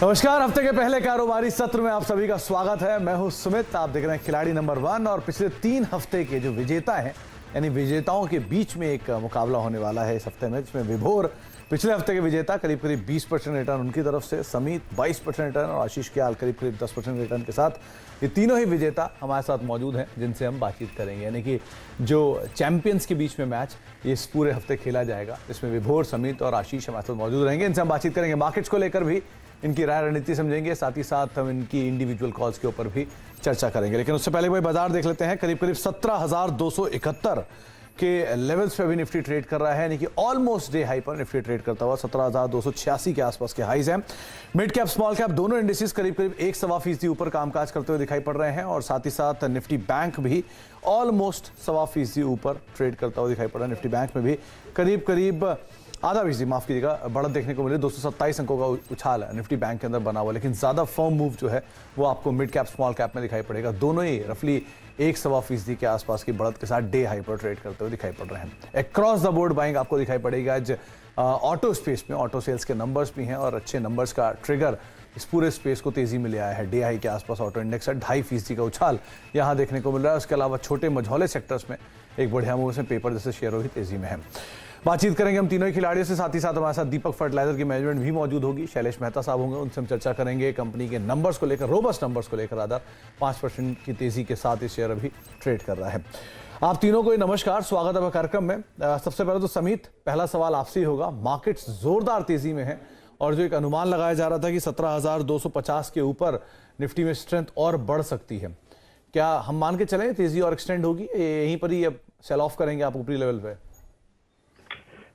नमस्कार। हफ्ते के पहले कारोबारी सत्र में आप सभी का स्वागत है। मैं हूं सुमित। आप देख रहे हैं खिलाड़ी नंबर 1 और पिछले 3 हफ्ते के जो विजेता हैं यानी विजेताओं के बीच में एक मुकाबला होने वाला है इस हफ्ते में, जिसमें विभोर पिछले हफ्ते के विजेता करीब 20% रिटर्न उनकी तरफ से, समीत 22% रिटर्न और आशीष क्याल करीब 10% रिटर्न के साथ ये तीनों ही विजेता हमारे साथ मौजूद हैं जिनसे हम बातचीत करेंगे। यानी कि जो चैंपियंस के बीच में मैच ये इस पूरे हफ्ते खेला जाएगा, इसमें विभोर, समीत और आशीष हमारे साथ मौजूद रहेंगे। इनसे हम बातचीत करेंगे, मार्केट्स को लेकर भी इनकी राय रणनीति समझेंगे, साथ ही साथ हम इनकी इंडिविजुअल कॉल्स के ऊपर भी चर्चा करेंगे। लेकिन उससे पहले कोई बाजार देख लेते हैं। करीब 17,271 के लेवल्स पे भी निफ्टी ट्रेड कर रहा है, यानी कि ऑलमोस्ट डे हाई पर निफ्टी ट्रेड करता हुआ 17,286 के आसपास के हाईज हैं। मिड कैप स्मॉल कैप दोनों इंडिसेस करीब 1.25% ऊपर कामकाज करते हुए दिखाई पड़ रहे हैं और साथ ही साथ निफ्टी बैंक भी ऑलमोस्ट 1.25% ऊपर ट्रेड करता हुआ दिखाई पड़ रहा है। निफ्टी बैंक में भी करीब आधा फीसदी, माफ कीजिएगा, बढ़त देखने को मिले। 227 अंकों का उछाल है निफ्टी बैंक के अंदर बना हुआ, लेकिन ज्यादा फर्म मूव जो है वो आपको मिड कैप स्मॉल कैप में दिखाई पड़ेगा। दोनों ही रफली 1.25% के आसपास की बढ़त के साथ डे हाई पर ट्रेड करते हुए दिखाई पड़ रहे हैं। अक्रॉस द बोर्ड बाइंग आपको दिखाई पड़ेगी आज ऑटो स्पेस में। ऑटो सेल्स के नंबर्स भी हैं और अच्छे नंबर्स का ट्रिगर इस पूरे स्पेस को तेजी में ले आया है। डे हाई के आसपास ऑटो इंडेक्स 2.5% का उछाल यहां देखने को मिल रहा है। उसके अलावा छोटे मझौले सेक्टर्स में एक बढ़िया मूव है, पेपर जैसे शेयरों की तेजी में है। बातचीत करेंगे हम तीनों ही खिलाड़ियों से, साथ ही साथ हमारे साथ दीपक फर्टिलाइजर की मैनेजमेंट भी मौजूद होगी। शैलेश मेहता साहब होंगे, उनसे हम चर्चा करेंगे कंपनी के नंबर्स को लेकर, रोबस्ट नंबर्स को लेकर। आधा 5% की तेजी के साथ ये शेयर अभी ट्रेड कर रहा है। आप तीनों को नमस्कार, स्वागत है कार्यक्रम में। सबसे पहले तो समीत, पहला सवाल आपसे ही होगा। मार्केट्स जोरदार तेजी में है और जो एक अनुमान लगाया जा रहा था कि 17,250 के ऊपर निफ्टी में स्ट्रेंथ और बढ़ सकती है, क्या हम मान के चलें तेजी और एक्सटेंड होगी, यहीं पर ही सेल ऑफ करेंगे आप ऊपरी लेवल पे?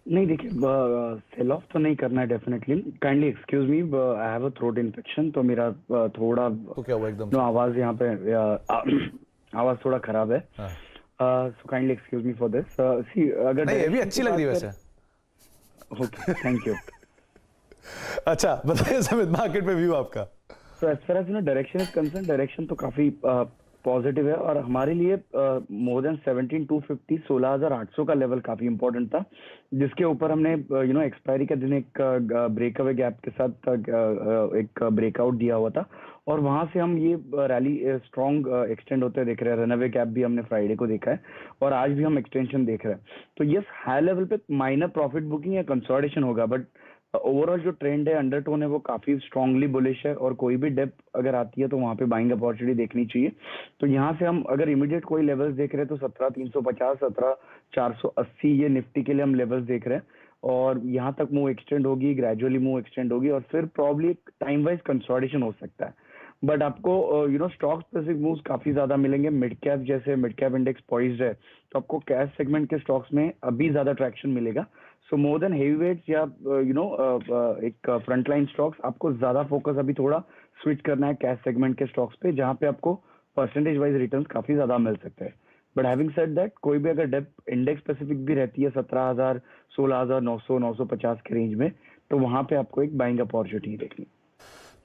नहीं, देखिए, सेल ऑफ तो नहीं करना है definitely. Kindly excuse me, I have a throat infection, तो मेरा थोड़ा तो क्या हुआ एकदम आवाज यहाँ पे आवाज थोड़ा खराब है। So kindly excuse me for this. See, अगर नहीं, ये भी अच्छी लग रही है वैसे। Okay, thank you. अच्छा बताइए समित, मार्केट पे व्यू आपका। तो as far as direction is concern, direction तो काफी पॉजिटिव है और हमारे लिए मोर देन 17,250 16,800 का लेवल काफी इंपॉर्टेंट था, जिसके ऊपर हमने एक्सपायरी के दिन एक ब्रेकअवे गैप के साथ एक ब्रेकआउट दिया हुआ था और वहां से हम ये रैली स्ट्रॉन्ग एक्सटेंड होते देख रहे हैं। रनअवे गैप भी हमने फ्राइडे को देखा है और आज भी हम एक्सटेंशन देख रहे हैं। तो यस, हाई लेवल पे माइनर प्रॉफिट बुकिंग या कंसोलिडेशन होगा, बट ओवरऑल जो ट्रेंड है, अंडरटोन है, वो काफी स्ट्रांगली बुलिश है और कोई भी डेप अगर आती है तो वहां पे बाइंग अपॉर्चुनिटी देखनी चाहिए। तो यहाँ से हम अगर इमीडिएट कोई लेवल्स देख रहे हैं तो 17,350 17,480 ये निफ्टी के लिए हम लेवल्स देख रहे हैं और यहाँ तक मूव एक्सटेंड होगी, ग्रेजुअली मूव एक्सटेंड होगी और फिर प्रॉब्ली टाइम वाइज कंसोलिडेशन हो सकता है। बट आपको स्टॉक स्पेसिफिक मूव्स काफी ज्यादा मिलेंगे। मिड कैप, जैसे मिड कैप इंडेक्स पॉइज्ड है तो आपको कैश सेगमेंट के स्टॉक्स में अभी ज्यादा ट्रैक्शन मिलेगा। सो मोर देन हेवीवेट्स या एक फ्रंटलाइन स्टॉक्स, आपको ज्यादा फोकस अभी थोड़ा स्विच करना है कैश सेगमेंट के स्टॉक्स पे, जहां पे आपको परसेंटेज वाइज रिटर्न्स काफी ज्यादा मिल सकते हैं। बट हैविंग सेड दैट, कोई भी अगर डेप इंडेक्स स्पेसिफिक भी रहती है 17,000 16,900 950 के रेंज में, तो वहां पे आपको एक बाइंग अपॉर्चुनिटी देखनी।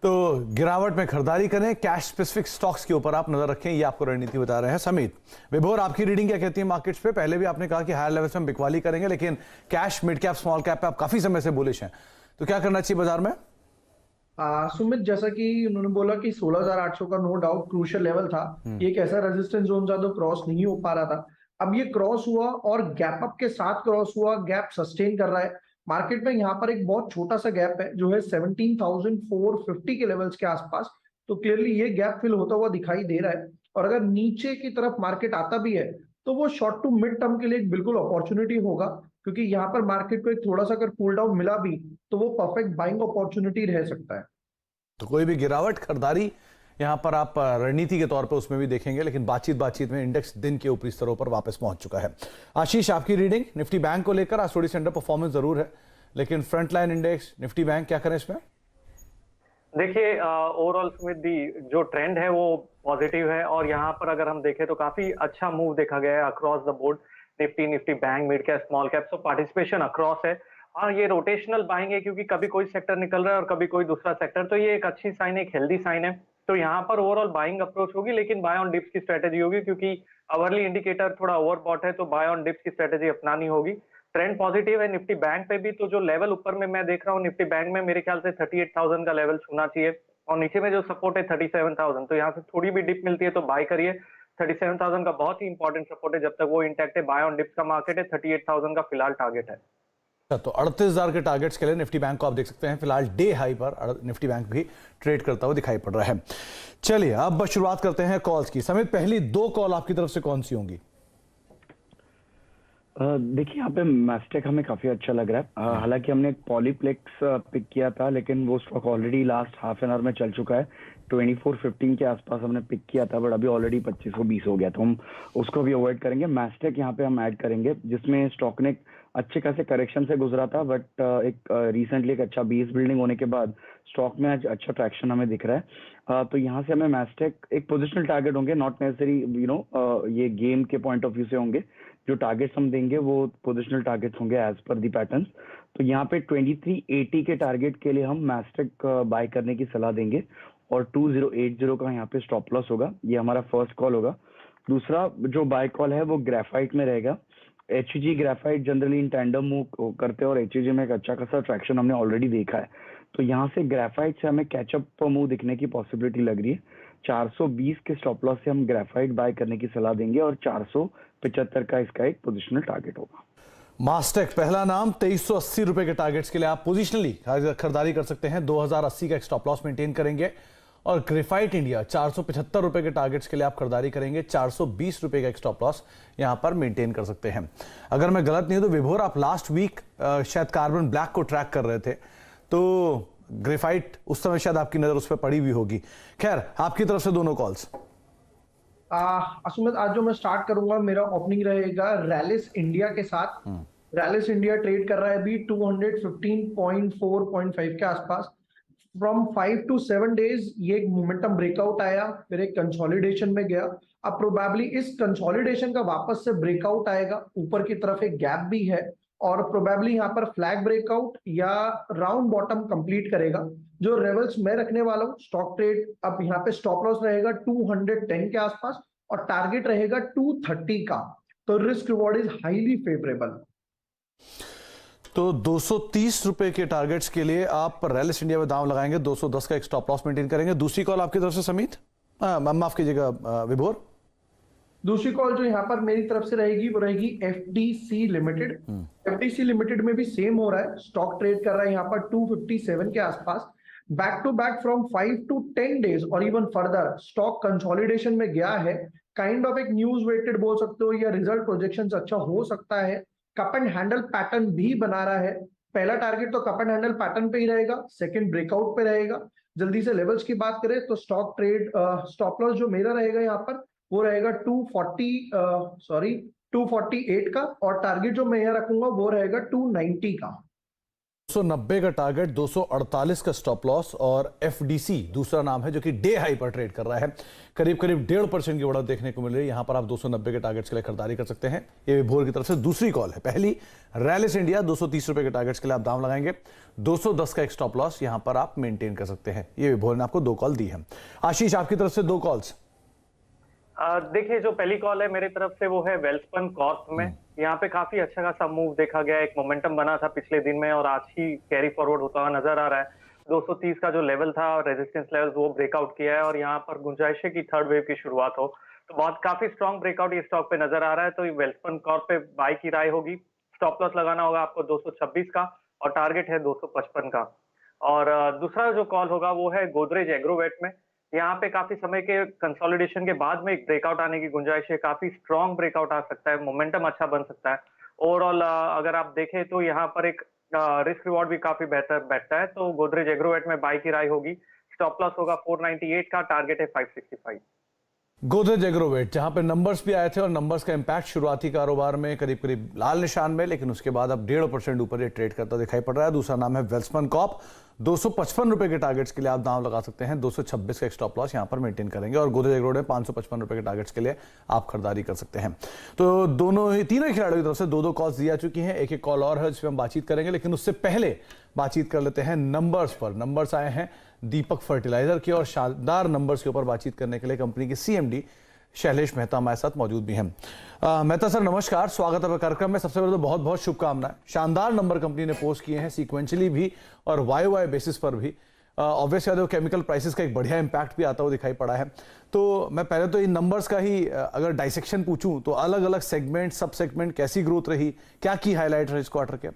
तो गिरावट में खरीदारी करें, कैश स्पेसिफिक स्टॉक्स के ऊपर आप नजर रखें, ये आपको रणनीति बता रहे हैं समीत। विभोर, आपकी रीडिंग क्या कहती है मार्केट्स पे? पहले भी आपने कहा कि हायर लेवल्स में बिकवाली करेंगे, लेकिन cash, mid cap, small cap पे आप काफी समय से बुलिश हैं, तो क्या करना चाहिए बाजार में? सुमित, जैसा कि उन्होंने बोला कि 16,800 का नो डाउट क्रूशियल लेवल था। ये एक ऐसा रेजिस्टेंस जोन था जो क्रॉस नहीं हो पा रहा था। अब ये क्रॉस हुआ और गैप अप के साथ क्रॉस हुआ, गैप सस्टेन कर रहा है। मार्केट में यहाँ पर एक बहुत छोटा सा गैप है जो है 17,450 के लेवल्स के आसपास। तो क्लियरली ये गैप फिल होता हुआ दिखाई दे रहा है और अगर नीचे की तरफ मार्केट आता भी है तो वो शॉर्ट टू मिड टर्म के लिए एक बिल्कुल अपॉर्चुनिटी होगा, क्योंकि यहाँ पर मार्केट को एक थोड़ा सा अगर कूल डाउन मिला भी तो वो परफेक्ट बाइंग अपॉर्चुनिटी रह सकता है। तो कोई भी गिरावट, खरीदारी यहां पर आप रणनीति के तौर पर उसमें भी देखेंगे, लेकिन बातचीत में इंडेक्स दिन के ऊपरी स्तरों पर वापस पहुंच चुका है। आशीष, आपकी रीडिंग निफ्टी बैंक को लेकर आज थोड़ी सी अंडर परफॉर्मेंस जरूर है, लेकिन front line index Nifty bank क्या करें इसमें? देखिए, ओवरऑल समित दी जो ट्रेंड है वो पॉजिटिव है और यहाँ पर अगर हम देखें तो काफी अच्छा मूव देखा गया है across the board. Nifty bank, mid cap, small cap, so participation across है। हाँ, ये रोटेशनल बाइंग है क्योंकि कभी कोई सेक्टर निकल रहा है और कभी कोई दूसरा सेक्टर, तो ये एक अच्छी साइन है, एक हेल्दी साइन है। तो यहाँ पर ओवरऑल बाइंग अप्रोच होगी, लेकिन बाय ऑन डिप्स की स्ट्रेटेजी होगी क्योंकि आवरली इंडिकेटर थोड़ा ओवरबॉट है, तो बाय ऑन डिप्स की स्ट्रेटेजी अपनानी होगी। ट्रेंड पॉजिटिव है निफ्टी बैंक पे भी। तो जो लेवल ऊपर में मैं देख रहा हूँ निफ्टी बैंक में, मेरे ख्याल से 38,000 का लेवल छूना चाहिए, और नीचे में जो सपोर्ट है 37,000। तो यहाँ से थोड़ी भी डिप मिलती है तो बाय करिए। 37,000 का बहुत ही इंपॉर्टेंट सपोर्ट है, जब तक वो इंटैक्ट है बाय ऑन डिप्स का मार्केट है। 38,000 का फिलहाल टारगेट है। तो 38,000 के टारगेट्स के लिए निफ्टी बैंक को आप देख सकते हैं फिलहाल डे हाई पर निफ्टी बैंक भी ट्रेड करता हुआ दिखाई पड़ रहा है। चलिए अब शुरुआत करते हैं कॉल्स की। समित, पहली 2 कॉल आपकी तरफ से कौन सी होंगी? देखिए यहाँ पे मैस्टेक हमें काफी अच्छा लग रहा है। हालांकि हमने एक पॉलीप्लेक्स पिक किया था, लेकिन वो stock already last half an hour में चल चुका है। 2415 के आसपास हमने पिक किया था, बट अभी ऑलरेडी 2520 हो गया, तो हम उसको भी अवॉइड करेंगे। मैस्टेक यहाँ पे हम ऐड करेंगे, जिसमें स्टॉक ने अच्छे खासे करेक्शन से गुजरा था, बट एक रिसेंटली एक अच्छा बेस बिल्डिंग होने के बाद स्टॉक में आज अच्छा ट्रैक्शन हमें दिख रहा है। तो यहाँ से हमें मैस्टेक एक पोजिशनल टारगेट होंगे, नॉट नेसेसरी ये गेम के पॉइंट ऑफ व्यू से होंगे। जो टारगेट्स हम देंगे वो पोजिशनल टारगेट्स होंगे एज पर दी पैटर्न्स। तो यहाँ पे 2380 के टारगेट के लिए हम मैस्टेक बाय करने की सलाह देंगे, और 2080 का यहाँ पे स्टॉप लॉस होगा। ये हमारा फर्स्ट कॉल होगा। दूसरा जो बाय कॉल है वो ग्रेफाइट में रहेगा। HEG graphite generally in tandem move करते हैं, और HEG में एक अच्छा खासा ट्रैक्शन हमने ऑलरेडी देखा है। तो यहाँ से ग्रेफाइट से हमें कैचअप मूव दिखने की पॉसिबिलिटी लग रही है। 420 के स्टॉप लॉस से हम ग्रेफाइट बाय करने की सलाह देंगे, और 475 का इसका एक पोजिशनल टारगेट होगा। मास्टेक पहला नाम, 2380 रुपए के टारगेट्स के लिए आप पोजिशनली खरीदारी कर सकते हैं। 2080 का एक स्टॉप लॉस मेंटेन करेंगे। और ग्रेफाइट इंडिया 475 रुपए के टारगेट्स के लिए आप खरीदारी करेंगे। 420 रुपए का एक स्टॉप लॉस यहां पर मेंटेन कर सकते हैं। अगर मैं गलत नहीं हूं तो विभोर, आप लास्ट वीक शायद कार्बन ब्लैक को ट्रैक कर रहे थे, तो ग्रेफाइट उस समय शायद आपकी नजर उस पर पड़ी हुई होगी। खैर, आपकी तरफ से दोनों कॉल्स। सुमित, आज जो मैं स्टार्ट करूंगा, मेरा ओपनिंग रहेगा रैलिस इंडिया के साथ। रैलिस इंडिया ट्रेड कर रहा है अभी 215.4.5 के आसपास। फ्रॉम 5 to 7 डेज ये एक मोमेंटम ब्रेकआउट आया, फिर एक कंसोलिडेशन में गया। अब प्रोबेबली इस कंसोलिडेशन का वापस से ब्रेकआउट आएगा, ऊपर की तरफ एक गैप भी है, और प्रोबेबली यहाँ पर फ्लैग ब्रेकआउट या राउंड बॉटम कंप्लीट करेगा। जो लेवल्स मैं रखने वाला हूँ स्टॉक ट्रेड, अब यहाँ पे स्टॉप लॉस रहेगा 210 के आसपास, और टारगेट रहेगा 230 का। तो risk reward is highly favourable. तो 230 रुपए के टारगेट्स के लिए आप रैलिस इंडिया में दांव लगाएंगे। 210 का एक स्टॉप लॉस मेंटेन करेंगे। दूसरी कॉल आपकी तरफ से समीत, माफ कीजिएगा विभोर। दूसरी कॉल जो यहाँ पर मेरी तरफ से रहेगी वो रहेगी FDC लिमिटेड। FDC लिमिटेड में भी सेम हो रहा है, स्टॉक ट्रेड कर रहा है यहाँ पर 257 के आसपास। Back to back from 5 to 10 days और इवन फर्दर स्टॉक कंसोलिडेशन में गया है। काइंड ऑफ एक न्यूज वेटेड बोल सकते हो, या रिजल्ट प्रोजेक्शन अच्छा हो सकता है। कप एंड हैंडल पैटर्न भी बना रहा है। पहला टारगेट तो कप एंड हैंडल पैटर्न पे ही रहेगा, सेकंड ब्रेकआउट पे रहेगा। जल्दी से लेवल्स की बात करें तो स्टॉक ट्रेड स्टॉप लॉस जो मेरा रहेगा यहाँ पर वो रहेगा 248 का, और टारगेट जो मैं यहाँ रखूंगा वो रहेगा 290 का। 290 का टारगेट, 248 का स्टॉप लॉस, और FDC दूसरा नाम है जो कि डे हाई पर ट्रेड कर रहा है। करीब करीब 1.5% की बढ़त देखने को मिल रही है। यहां पर आप 290 के टारगेट्स के लिए खरीदारी कर सकते हैं। ये विभोर की तरफ से दूसरी कॉल है। पहली रैलिस इंडिया 230 रुपए के टारगेट्स के लिए आप दाम लगाएंगे। 210 का एक स्टॉप लॉस यहां पर आप मेंटेन कर सकते हैं। ये विभोर ने आपको 2 कॉल दी है। आशीष, आपकी तरफ से 2 कॉल्स। देखिए, जो पहली कॉल है मेरी तरफ से वो है वेल्सपन कॉर्प में। यहाँ पे काफी अच्छा खासा मूव देखा गया, एक मोमेंटम बना था पिछले दिन में और आज ही कैरी फॉरवर्ड होता हुआ नजर आ रहा है। 230 का जो लेवल था और रेजिस्टेंस लेवल वो ब्रेकआउट किया है, और यहाँ पर गुंजाइश है कि थर्ड वेव की शुरुआत हो। तो बहुत काफी स्ट्रॉन्ग ब्रेकआउट ये स्टॉक पे नजर आ रहा है। तो ये वेल्सपन कॉर्प पे बाय की राय होगी। स्टॉप लॉस लगाना होगा आपको 226 का, और टारगेट है 255 का। और दूसरा जो कॉल होगा वो है गोदरेज एग्रोवेट में। यहाँ पे काफी समय के कंसोलिडेशन के बाद में एक ब्रेकआउट आने की गुंजाइश है। काफी स्ट्रॉन्ग ब्रेकआउट आ सकता है, मोमेंटम अच्छा बन सकता है। ओवरऑल अगर आप देखें तो यहाँ पर एक रिस्क रिवॉर्ड भी काफी बेहतर बैठता है। तो गोदरेज एग्रोवेट में बाय की राय होगी। स्टॉप लॉस होगा 498 का, टारगेट है 565। गोदरेज एग्रोवेट, जहां पे नंबर्स भी आए थे और नंबर्स का इंपैक्ट शुरुआती कारोबार में करीब करीब लाल निशान में, लेकिन उसके बाद अब 1.5% ऊपर ये ट्रेड करता दिखाई पड़ रहा है। दूसरा नाम है वेल्सपन कॉर्प। 255 रुपए के टारगेट्स के लिए आप दांव लगा सकते हैं। 226 का एक स्टॉप लॉस यहां पर मेंटेन करेंगे, और गोदरेज एग्रोवेट में 555 रुपए के टारगेट्स के लिए आप खरीदारी कर सकते हैं। तो तीनों ही खिलाड़ियों की तरफ से 2 कॉल्स दी जा चुकी हैं। एक कॉल और है जिसमें हम बातचीत करेंगे, लेकिन उससे पहले बातचीत कर लेते हैं नंबर्स पर। नंबर्स आए हैं दीपक फर्टिलाइजर के, और शानदार नंबर्स के ऊपर बातचीत करने के लिए कंपनी की CMD शैलेश मेहता हमारे साथ मौजूद भी हैं। मेहता सर नमस्कार, स्वागत है कार्यक्रम में। सबसे पहले तो बहुत बहुत शुभकामनाएं। शानदार नंबर कंपनी ने पोस्ट किए हैं सीक्वेंशली भी और वाई बेसिस पर भी। ऑब्वियसली केमिकल प्राइसेस का एक बढ़िया इंपैक्ट भी आता हुआ दिखाई पड़ा है। तो मैं पहले तो इन नंबर्स का ही अगर डाइसेक्शन पूछूं तो अलग अलग सेगमेंट, सब सेगमेंट कैसी ग्रोथ रही, क्या की हाईलाइट रही इस क्वार्टर के?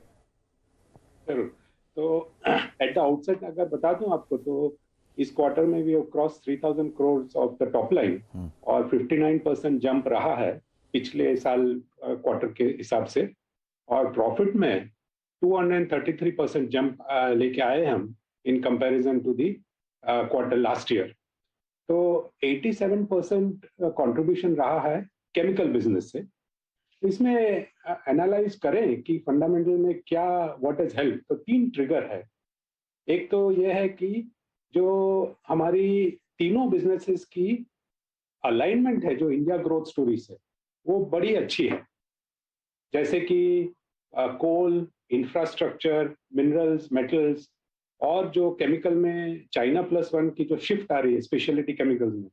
जरूर। तो एट द आउटसेट अगर बता दूं आपको, तो इस क्वार्टर में भी cross 3000 crore of the top line और 59% जंप रहा है पिछले साल क्वार्टर के हिसाब से। और प्रॉफिट में 233% जंप लेके आए हम in comparison to the quarter last year. तो 87% कंट्रीब्यूशन रहा है केमिकल बिजनेस से। इसमें एनालाइज करें कि फंडामेंटल में क्या व्हाट इज हेल्प, तो 3 ट्रिगर है। एक तो यह है कि जो हमारी तीनों बिजनेसेस की अलाइनमेंट है जो इंडिया ग्रोथ स्टोरी से, वो बड़ी अच्छी है। जैसे कि कोल, इंफ्रास्ट्रक्चर, मिनरल्स, मेटल्स और जो केमिकल में चाइना +1 की जो शिफ्ट आ रही है स्पेशलिटी केमिकल्स में,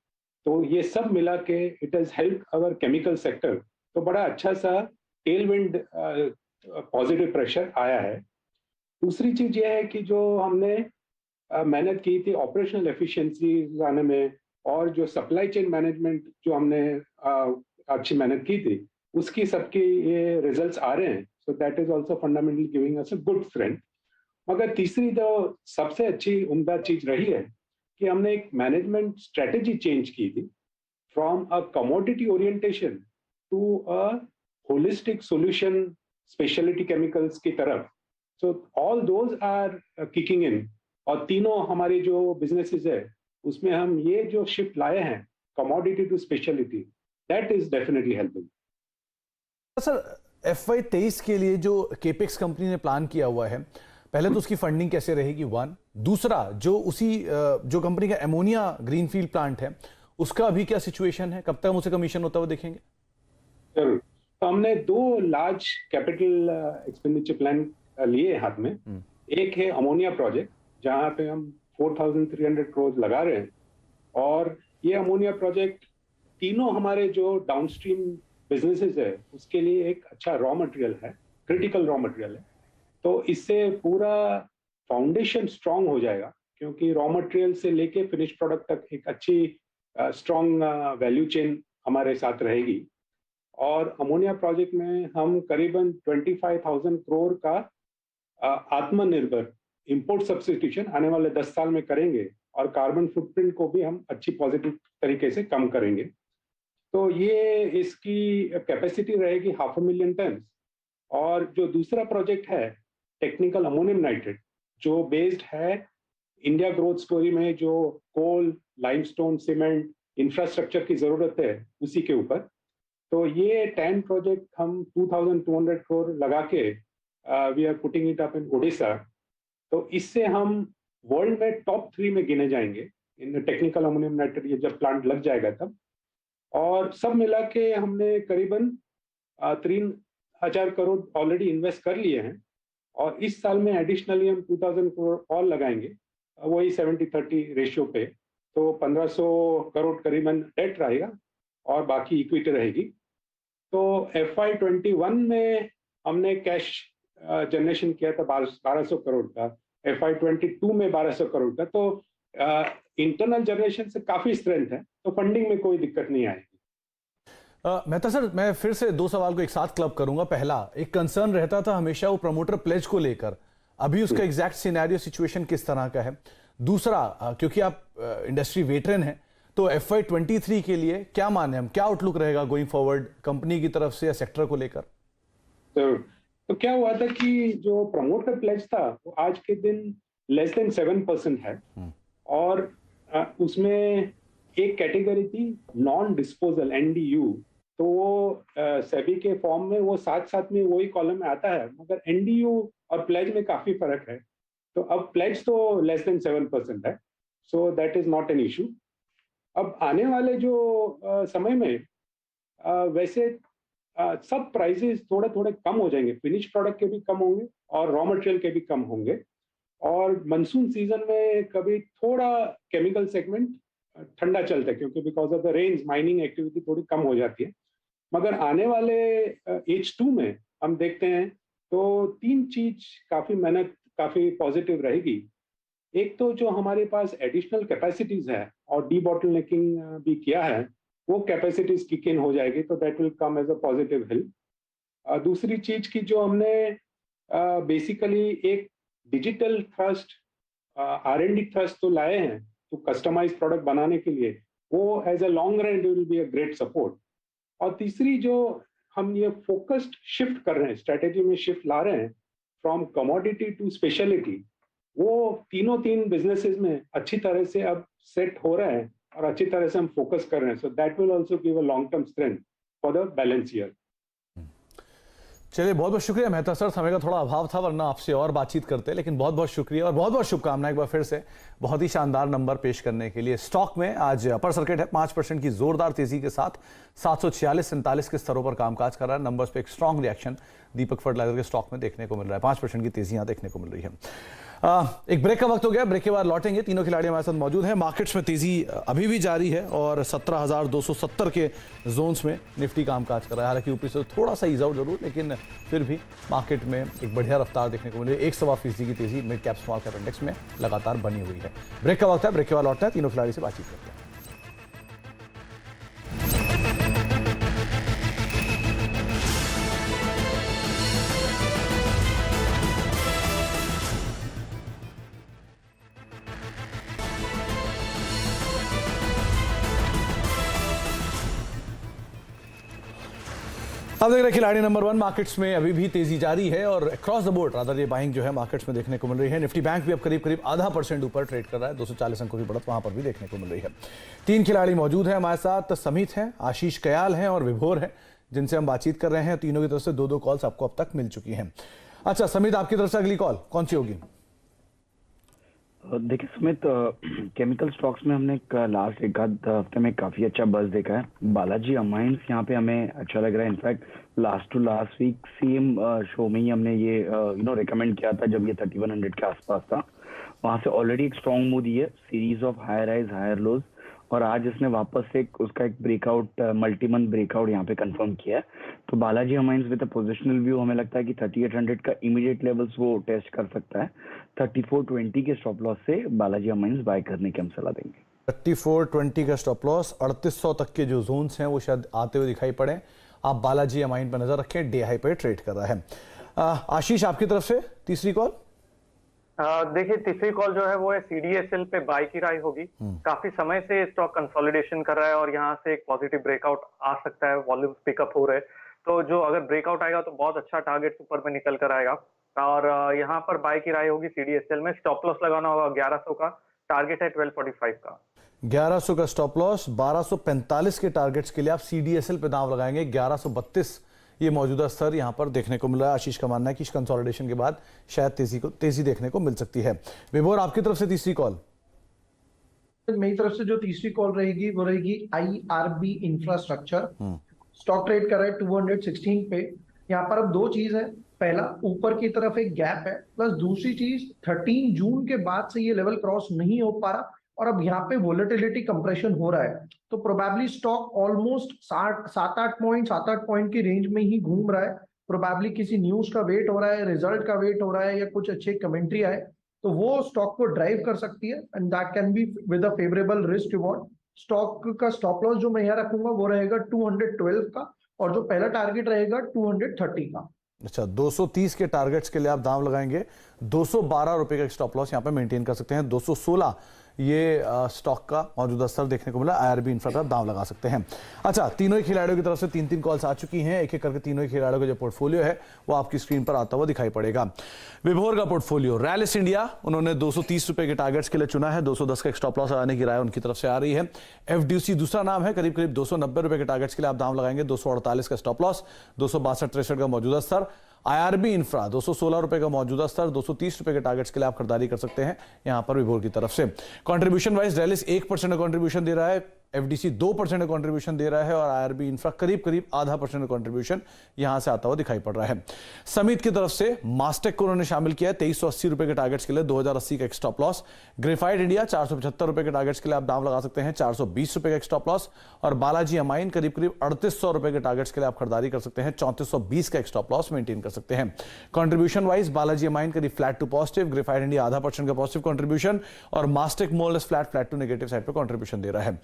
तो ये सब मिला के it has help our chemical sector. तो बड़ा अच्छा सा टेलविंड पॉजिटिव प्रेशर आया है। दूसरी चीज ये है कि जो हमने मेहनत की थी ऑपरेशनल एफिशिएंसी लाने में और जो सप्लाई चेन मैनेजमेंट जो हमने अच्छी मेहनत की थी, उसकी सबकी ये रिजल्ट्स आ रहे हैं। So that is also fundamentally giving us a good trend. मगर तीसरी तो सबसे अच्छी उम्दा चीज रही है कि हमने एक मैनेजमेंट स्ट्रेटेजी चेंज की थी from a commodity orientation to a holistic solution speciality chemicals की तरफ। So all those are kicking in और तीनों हमारी जो बिजनेसेस है उसमें हम ये जो शिफ्ट लाए हैं commodity to speciality, that is definitely helping. Sir FY 23 के लिए जो केपेक्स कंपनी ने प्लान किया हुआ है, पहले तो उसकी फंडिंग कैसे रहेगी, 1। दूसरा, जो जो कंपनी का एमोनिया ग्रीनफील्ड प्लांट है उसका अभी क्या सिचुएशन है, कब तक उसे कमीशन होता हुआ देखेंगे? जरूर। तो हमने 2 लार्ज कैपिटल एक्सपेंडिचर प्लान लिए हाथ में। एक है अमोनिया प्रोजेक्ट जहां पे हम 4300 करोड़ लगा रहे हैं, और ये अमोनिया प्रोजेक्ट तीनों हमारे जो डाउनस्ट्रीम बिजनेसेस है उसके लिए एक अच्छा रॉ मटेरियल है, क्रिटिकल रॉ मटेरियल है। तो इससे पूरा फाउंडेशन स्ट्रांग हो जाएगा, क्योंकि रॉ मटेरियल से लेके फिनिश प्रोडक्ट तक एक अच्छी स्ट्रांग वैल्यू चेन हमारे साथ रहेगी। और अमोनिया प्रोजेक्ट में हम करीबन 25,000 करोड़ का आत्मनिर्भर इंपोर्ट सब्स्टिट्यूशन आने वाले 10 साल में करेंगे, और कार्बन फुटप्रिंट को भी हम अच्छी पॉजिटिव तरीके से कम करेंगे। तो ये इसकी कैपेसिटी रहेगी 500,000 टन। और जो दूसरा प्रोजेक्ट है टेक्निकल अमोनियम नाइट्रेट, जो बेस्ड है इंडिया ग्रोथ स्टोरी में जो कोल, लाइमस्टोन, सीमेंट, इंफ्रास्ट्रक्चर की जरूरत है उसी के ऊपर। तो ये 10 प्रोजेक्ट हम 2200 करोड़ लगा के we are putting it up in Odisha. तो इससे हम वर्ल्ड में टॉप 3 में गिने जाएंगे इन टेक्निकल अमोनियम नाइट्रेट, ये जब प्लांट लग जाएगा तब। और सब मिला के हमने करीबन 3000 करोड़ ऑलरेडी इन्वेस्ट कर लिए हैं, और इस साल में एडिशनली हम 2000 करोड़ और लगाएंगे, वही 70-30 रेशियो पे। तो 1500 करोड़ करीबन डेट रहेगा और बाकी इक्विटी रहेगी। तो FY 21 में हमने कैश जनरेशन किया था 1200 करोड़ का, FY 22 में 1200 करोड़ का। तो इंटरनल जनरेशन से काफी स्ट्रेंथ है, तो फंडिंग में कोई दिक्कत नहीं आएगी। मेहता सर, मैं फिर से 2 सवाल को एक साथ क्लब करूंगा। पहला, एक कंसर्न रहता था हमेशा वो प्रमोटर प्लेज को लेकर, अभी उसका एग्जैक्ट सिनेरियो सिचुएशन किस तरह का है? दूसरा, क्योंकि आप इंडस्ट्री वेटरन हैं, तो FY 23 के लिए क्या मान है हम, क्या आउटलुक रहेगा गोइंग फॉरवर्ड कंपनी की तरफ से या सेक्टर को लेकर? तो क्या हुआ था कि जो प्रमोटर प्लेज था वो आज के दिन लेस देन 7% है, और उसमें एक कैटेगरी थी नॉन डिस्पोजल, NDU। तो वो सेबी के फॉर्म में वो साथ साथ में वही कॉलम में आता है, मगर NDU और प्लेज में काफी फर्क है। तो अब प्लेज तो लेस देन 7% है, so that is not an issue. अब आने वाले जो समय में वैसे सब प्राइसेस थोड़े थोड़े कम हो जाएंगे, फिनिश प्रोडक्ट के भी कम होंगे और रॉ मटेरियल के भी कम होंगे। और मानसून सीजन में कभी थोड़ा केमिकल सेगमेंट ठंडा चलता है, क्योंकि because of the range mining activity थोड़ी कम हो जाती है। मगर आने वाले H2 में हम देखते हैं तो 3 चीज काफी पॉजिटिव रहेगी। एक तो जो हमारे पास एडिशनल कैपेसिटीज है और डी बॉटलनेकिंग भी किया है, वो कैपेसिटीज किक इन हो जाएगी, तो that will come as a positive help. दूसरी चीज की जो हमने बेसिकली एक डिजिटल थ्रस्ट R&D थ्रस्ट तो लाए हैं तो कस्टमाइज प्रोडक्ट बनाने के लिए, वो as a long run will be a great support. और तीसरी जो हम ये फोकस्ड शिफ्ट कर रहे हैं, स्ट्रेटेजी में शिफ्ट ला रहे हैं फ्रॉम कमोडिटी टू स्पेशलिटी, वो तीन बिजनेसेस में अच्छी तरह से अब सेट हो रहे हैं और अच्छी तरह से हम फोकस कर रहे हैं। So that will also give a long term strength for the balance year. चलिए, बहुत बहुत शुक्रिया मेहता सर, समय का थोड़ा अभाव था वरना आपसे और बातचीत करते, लेकिन बहुत बहुत शुक्रिया और बहुत बहुत शुभकामनाएं एक बार फिर से बहुत ही शानदार नंबर पेश करने के लिए। स्टॉक में आज अपर सर्किट है 5% की जोरदार तेजी के साथ 746-47 के स्तरों पर कामकाज कर रहा है। नंबर्स पे एक स्ट्रॉन्ग रिएक्शन दीपक फर्टिलाइजर के स्टॉक में देखने को मिल रहा है, 5% की तेजी यहां देखने को मिल रही है। एक ब्रेक का वक्त हो गया, ब्रेक के बाद लौटेंगे। तीनों खिलाड़ी हमारे साथ मौजूद हैं। मार्केट्स में तेजी अभी भी जारी है और 17,270 के जोन्स में निफ्टी कामकाज कर रहा है। हालांकि ऊपरी से थोड़ा सा ईज आउट जरूर, लेकिन फिर भी मार्केट में एक बढ़िया रफ्तार देखने को मिल रही है। 1.25% की तेजी mid cap small cap index में लगातार बनी हुई है। ब्रेक का वक्त है, ब्रेक के बाद लौटते हैं, तीनों खिलाड़ी से बातचीत करते हैं। अब देख रहे हैं खिलाड़ी नंबर 1। मार्केट्स में अभी भी तेजी जारी है और अक्रॉस द बोर्ड रादर ये बाइंग जो है मार्केट्स में देखने को मिल रही है। निफ्टी बैंक भी अब करीब 0.5% ऊपर ट्रेड कर रहा है, 240 अंकों की बढ़त वहां पर भी देखने को मिल रही है। 3 खिलाड़ी मौजूद हैं हमारे साथ, समित हैं, आशीष कयाल हैं और विभोर हैं, जिनसे हम बातचीत कर रहे हैं। तीनों की तरफ से 2-2 कॉल्स आपको अब तक मिल चुकी हैं। अच्छा समित, आपकी तरफ से अगली कॉल कौन सी होगी? देखिए सुमित, केमिकल स्टॉक्स में हमने लास्ट एक आध हफ्ते में काफी अच्छा बज़ देखा है। बालाजी अमाइंस यहाँ पे हमें अच्छा लग रहा है। In fact last to last week same show में ही हमने ये रिकमेंड किया था जब ये 3100 के आसपास था। वहां से ऑलरेडी एक स्ट्रॉन्ग मूव दी है, series of higher highs higher lows, और आज इसने वापस उसका एक ब्रेकआउट, मल्टी मंथ ब्रेकआउट यहाँ पे कंफर्म किया है। तो Balaji amines with a positional view हमें लगता है कि 3800 का इमीडिएट लेवल्स वो टेस्ट कर सकता है। 3420 के स्टॉप लॉस से बालाजी अमाइंस बाय करने की हम सलाह देंगे। 3420 का स्टॉप लॉस, 3800 तक के जो जोन्स हैं वो शायद आते हुए दिखाई पड़े। आप बालाजी अमाइन पर नजर रखें, डे हाई पे ट्रेड कर रहा है। आशीष, आपकी तरफ से तीसरी कॉल? देखिए, तीसरी कॉल जो है वो है CDSL पे बाय की राय होगी। काफी समय से स्टॉक कंसोलिडेशन कर रहा है और यहाँ से एक पॉजिटिव ब्रेकआउट आ सकता है, वॉल्यूम पिकअप हो रहे हैं। तो जो अगर ब्रेकआउट आएगा तो बहुत अच्छा टारगेट ऊपर में निकल कर आएगा और यहाँ पर बाय की राय होगी। CDSL में स्टॉप लॉस लगाना होगा 1100 का, टारगेट है 1245 का। 1100 का स्टॉप लॉस, 1245 के टारगेट्स के लिए आप CDSL पे दांव लगाएंगे। 1132 ये मौजूदा स्तर यहां पर देखने को मिल रहा है। आशीष का मानना है कि इस कंसोलिडेशन के बाद शायद तेजी देखने को मिल सकती है। विभोर, आपकी तरफ से तीसरी कॉल? मेरी तरफ से जो तीसरी कॉल रहेगी वो रहेगी IRB इंफ्रास्ट्रक्चर। स्टॉक ट्रेड कर रहा है 216 पे। यहाँ पर अब 2 चीज है, पहला ऊपर की तरफ एक गैप है, प्लस दूसरी चीज 13 जून के बाद से ये लेवल क्रॉस नहीं हो पा रहा और अब यहाँ पे वोलेटिलिटी कंप्रेशन हो रहा है। तो प्रोबेबली स्टॉक ऑलमोस्ट 7-8 पॉइंट की रेंज में ही घूम रहा है। प्रोबेबली किसी न्यूज का वेट हो रहा है, रिजल्ट का वेट हो रहा है या कुछ अच्छे कमेंट्री आए तो वो स्टॉक को ड्राइव कर सकती है and that can be with a favourable risk reward. Stock का स्टॉप लॉस जो मैं यहाँ रखूंगा वो रहेगा 212 का और जो पहला टारगेट रहेगा 230 का। अच्छा, 230 के टारगेट्स के लिए आप दांव लगाएंगे। 212 रुपए का स्टॉप लॉस यहाँ पे मेंटेन कर सकते हैं। 216 ये स्टॉक का मौजूदा स्तर देखने को मिला। IRB इंफ्रा का दांव लगा सकते हैं। अच्छा, तीनों ही खिलाड़ियों की तरफ से 3-3 कॉल्स आ चुकी हैं। एक एक करके तीनों ही खिलाड़ियों का जो पोर्टफोलियो है वो आपकी स्क्रीन पर आता हुआ दिखाई पड़ेगा। विभोर का पोर्टफोलियो रैलिस इंडिया, उन्होंने 230 रुपए के टारगेट्स के लिए चुना है। 210 का स्टॉप लॉस लगाने की राय उनकी तरफ से आ रही है। FDC दूसरा नाम है, करीब 290 रुपए के टारगेट्स के लिए आप दांव लगाएंगे। 248 का स्टॉप लॉस, 262-63 का मौजूदा स्तर। IRB इंफ्रा 216 रुपए का मौजूदा स्तर, 230 रुपए के टारगेट्स के लिए आप खरीदारी कर सकते हैं यहां पर विभोर की तरफ से। कंट्रीब्यूशन वाइज रैलिस 1% का कंट्रीब्यूशन दे रहा है, एफडीसी 2% का कंट्रीब्यूशन दे रहा है और आईआरबी इंफ्रा करीब 0.5% का कंट्रीब्यूशन यहां से आता हुआ दिखाई पड़ रहा है। समित की तरफ से मास्टेक को उन्होंने शामिल किया है 2380 रुपए के टारगेट्स के लिए 2080 का एक स्टॉप लॉस। ग्रेफाइट इंडिया 475 रुपए के टारगेट्स के लिए आप दाम लगा सकते हैं 420 रुपए का एक स्टॉप लॉस। और बालाजी अमाइन करीब 3800 रुपए के टारगेट्स के लिए आप खरीदारी कर सकते हैं 3420 का एक स्टॉप लॉस मेंटेन कर सकते हैं। कंट्रीब्यूशन वाइज बालाजी अमाइन करीब flat to positive, graphite India 0.5% का पॉजिटिव कंट्रीब्यूशन और Mastek more or less flat to negative side पर कंट्रीब्यूशन दे रहा है।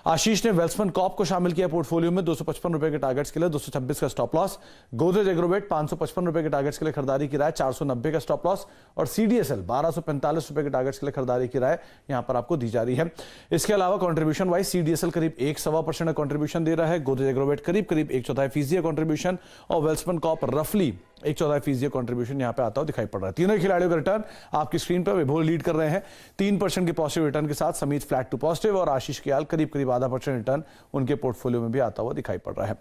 आशीष ने वेल्सपन कॉर्प को शामिल किया पोर्टफोलियो में 255 रुपए के टारगेट्स के लिए 226 का स्टॉप लॉस। गोदरेज एग्रोवेट 555 रुपए के टारगेट्स के लिए खरीदारी की राय 490 का स्टॉप लॉस और सीडीएसएल 1245 रुपए के टारगेट्स के लिए खरीदारी की राय यहां पर आपको दी जा रही है। इसके अलावा कंट्रीब्यूशन वाइज सीडीएसएल करीब 1.25% का कंट्रीब्यूशन दे रहा है, गोदरेज एग्रोवेट करीब 1/4% का कंट्रीब्यूशन और वेल्सपन कॉर्प रफली 1/4% कंट्रीब्यूशन यहां पे आता हुआ दिखाई पड़ रहा है। तीनों खिलाड़ियों का रिटर्न आपकी स्क्रीन पर विभोर लीड कर रहे हैं 3% के पॉजिटिव रिटर्न के साथ, समीत फ्लैट टू पॉजिटिव और आशीष कयाल करीब 0.5% रिटर्न उनके पोर्टफोलियो में भी आता हुआ दिखाई पड़ रहा है।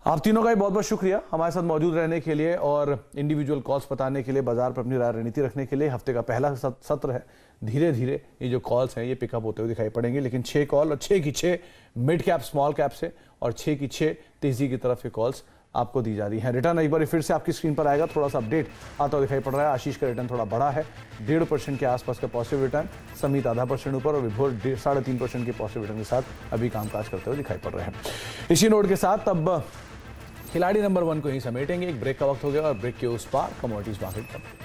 आप तीनों का बहुत बहुत शुक्रिया हमारे साथ मौजूद रहने के लिए और इंडिविजुअल कॉल्स बताने के लिए, बाजार पर अपनी रणनीति रखने के लिए। हफ्ते का पहला सत्र है, धीरे धीरे ये जो कॉल्स हैं ये पिकअप होते हुए दिखाई पड़ेंगे, लेकिन 6 कॉल और 6 की 6 मिड कैप स्मॉल कैप से और 6 की 6 तेजी की तरफ के कॉल्स आपको दी जा रही है। रिटर्न एक बार फिर से आपकी स्क्रीन पर आएगा, थोड़ा सा अपडेट आता हुआ दिखाई पड़ रहा है। आशीष का रिटर्न थोड़ा बड़ा है, 1.5% के आसपास का पॉजिटिव रिटर्न, समीत 0.5% ऊपर और विभोर 3.5% के पॉजिटिव रिटर्न के साथ अभी कामकाज करते हुए दिखाई पड़ रहे हैं। इसी नोट के साथ अब खिलाड़ी नंबर 1 को ही समेटेंगे। एक ब्रेक का वक्त हो गया और ब्रेक के उस पार कमोडिटीज मार्केट का।